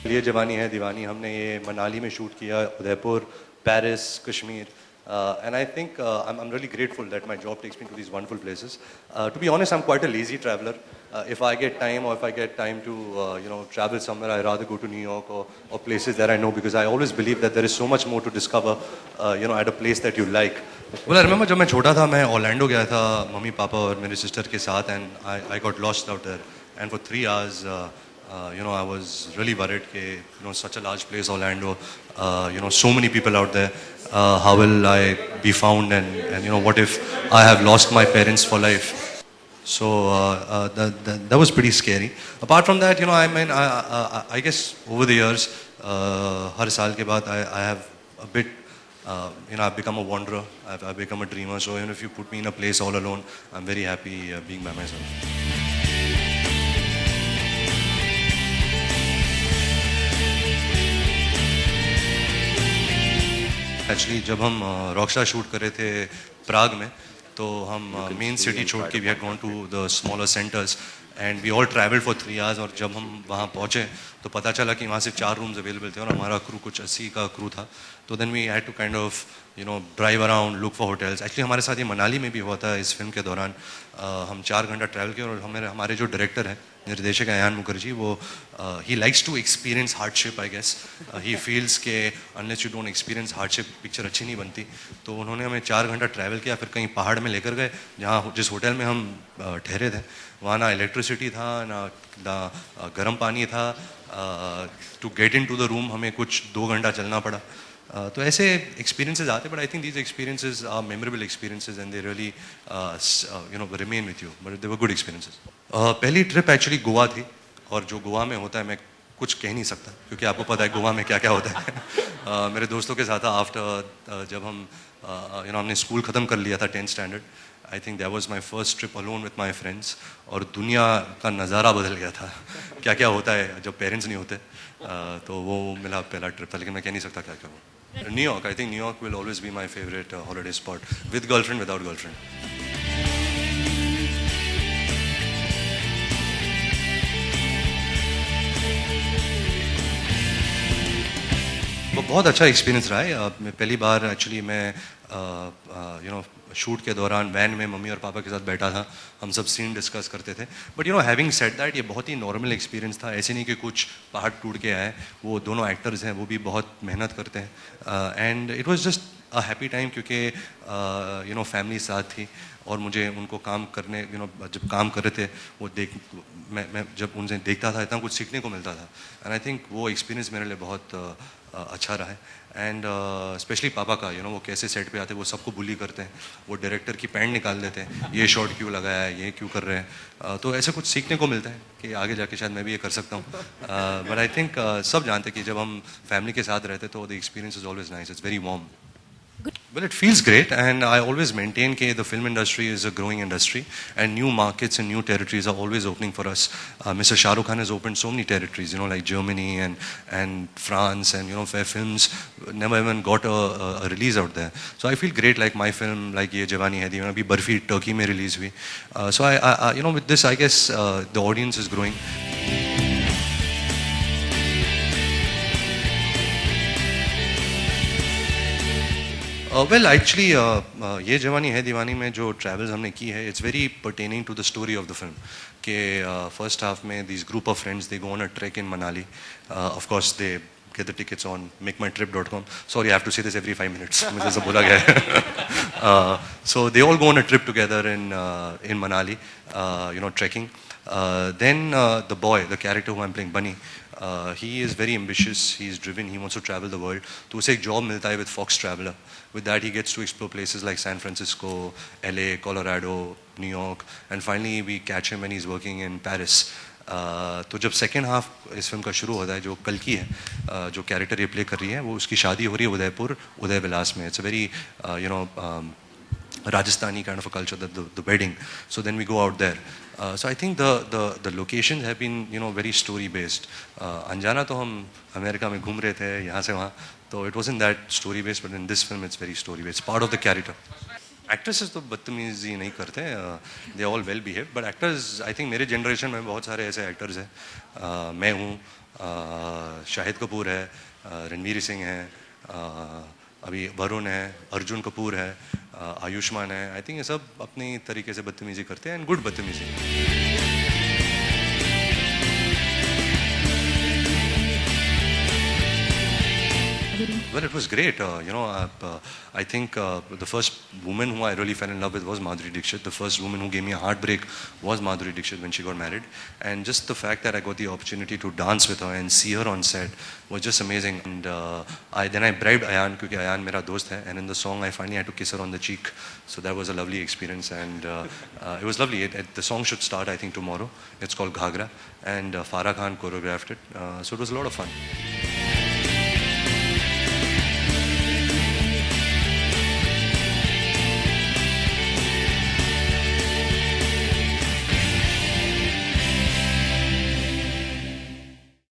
ये जवानी है दीवानी हमने ये मनाली में शूट किया, Udaipur, Paris, Kashmir. And I think I'm really grateful that my job takes me to these wonderful places. To be honest, I'm quite a lazy traveler. If I get time, or if I get time to travel somewhere, I rather go to New York or places that I know, because I always believe that there is so much more to discover at a place that you like. Well, I remember जब मैं छोटा था मैं Orlando गया था mummy papa और मेरे sister के साथ, and I got lost out there, and for 3 hours I was really worried that such a large place, Orlando, so many people out there, how will I be found, and what if I have lost my parents for life. So that was pretty scary. Apart from that, I mean, I guess over the years, har saal ke baad I have a bit, I've become a wanderer, I've become a dreamer. So even if you put me in a place all alone, I'm very happy being by myself. Actually जब हम Rockstar shoot कर रहे थे प्राग में, तो हम main city छोड़ के we had gone to the smaller centres, and we all travelled for 3 hours. और जब हम वहाँ पहुँचे तो पता चला कि वहाँ सिर्फ 4 रूम्स अवेलेबल थे और हमारा क्रू कुछ 80 का क्रू था. तो then we had to kind of drive around, look for hotels. Actually हमारे साथ ये मनाली में भी हुआ था इस फिल्म के दौरान. हम 4 घंटा ट्रैवल किए और हमारे जो डायरेक्टर हैं, निर्देशक अयान मुखर्जी, वो he likes to experience hardship. I guess he feels के unless you don't experience hardship picture अच्छी नहीं बनती. तो उन्होंने हमें 4 घंटा ट्रैवल किया, फिर कहीं पहाड़ में लेकर गए जहाँ जिस होटल में हम ठहरे थे वहाँ ना इलेक्ट्रिसिटी था ना गर्म पानी था. To get into the room हमें कुछ 2 घंटा चलना पड़ा. तो ऐसे एक्सपीरियंसेस आते, but I think these experiences are memorable experiences and they really remain with you, but they were good experiences. पहली ट्रिप एक्चुअली गोवा थी, और जो गोवा में होता है मैं कुछ कह नहीं सकता क्योंकि आपको पता है गोवा में क्या क्या होता है. मेरे दोस्तों के साथ था आफ्टर जब हम हमने स्कूल ख़त्म कर लिया था 10th standard. I think that was my first trip alone with my friends, और दुनिया का नज़ारा बदल गया था. क्या क्या होता है जब पेरेंट्स नहीं होते. तो वो मेरा पहला ट्रिप था, लेकिन मैं कह नहीं सकता क्या क्या हुआ. New York, I think New York will always be my favourite holiday spot, with girlfriend, without girlfriend. वो बहुत अच्छा एक्सपीरियंस रहा है. मैं पहली बार एक्चुअली मैं शूट के दौरान वैन में मम्मी और पापा के साथ बैठा था, हम सब सीन डिस्कस करते थे. बट हैविंग सेड दैट, ये बहुत ही नॉर्मल एक्सपीरियंस था. ऐसे नहीं कि कुछ पहाड़ टूट के आए. वो दोनों एक्टर्स हैं, वो भी बहुत मेहनत करते हैं, and it was just a happy time क्योंकि फैमिली साथ थी. और मुझे उनको काम करने जब काम कर रहे थे वो मैं जब उनसे देखता था इतना कुछ सीखने को मिलता था. एंड आई थिंक वो एक्सपीरियंस मेरे लिए बहुत अच्छा रहा है. एंड स्पेशली पापा का वो कैसे सेट पे आते हैं, वो सबको बुली करते हैं, वो डायरेक्टर की पैंट निकाल देते हैं, ये शॉट क्यों लगाया है, ये क्यों कर रहे हैं. तो ऐसे कुछ सीखने को मिलता है कि आगे जाके शायद मैं भी ये कर सकता हूँ. बट आई थिंक सब जानते हैं कि जब हम फैमिली के साथ रहते तो the experience is always nice, it's very warm. Well, it feels great, and I always maintain that the film industry is a growing industry, and new markets and new territories are always opening for us. Mr. Shah Rukh Khan has opened so many territories, like Germany and France, and where films never even got a release out there. So I feel great, like my film, like Ye Jawani Hai Deewani, abhi Barfi Turkey mein release hui. So I with this, I guess the audience is growing. Well actually ये जवानी है दीवानी में जो travels हमने की है, it's very pertaining to the story of the film. के first half में this group of friends they go on a trek in Manali. Of course they get the tickets on makeMyTrip.com. Sorry, I have to say this every 5 minutes. मुझे सब बोला गया है. So they all go on a trip together in Manali, trekking. Then the boy, the character who I'm playing, Bunny, he is very ambitious. He's driven. He wants to travel the world. तो उसे एक job मिलता है with Fox Traveler. With that, he gets to explore places like San Francisco, LA, Colorado, New York, and finally we catch him when he's working in Paris. तो जब second half इस film का शुरू होता है, जो कल की है, जो कैरेक्टर ये प्ले कर रही है, वो उसकी शादी हो रही है उदयपुर उदय विलास में. It's a very Rajasthani kind of a culture, the wedding. So then we go out there. So I think the locations have been very story based. Anjana तो हम अमेरिका में घूम रहे थे यहाँ से वहाँ, तो it wasn't that story based, but in this film it's very story based. It's part of the character. Actresses तो बदतमीजी नहीं करते, they all well behave, but actors I think मेरे जनरेशन में बहुत सारे ऐसे एक्टर्स हैं, मैं हूँ, शाहिद कपूर है, रणवीर सिंह है, अभी वरुण है, अर्जुन कपूर है, आयुष्मान है, आई थिंक ये सब अपनी तरीके से बदतमीजी करते हैं एंड गुड बदतमीजी. Well, it was great. I think the first woman who I really fell in love with was Madhuri Dixit. The first woman who gave me a heartbreak was Madhuri Dixit when she got married. And just the fact that I got the opportunity to dance with her and see her on set was just amazing. And then I bribed Ayan, because Ayan mera dost hai. And in the song, I finally had to kiss her on the cheek. So that was a lovely experience. And it was lovely. The song should start, I think, tomorrow. It's called Ghagra. And Farah Khan choreographed it. So it was a lot of fun.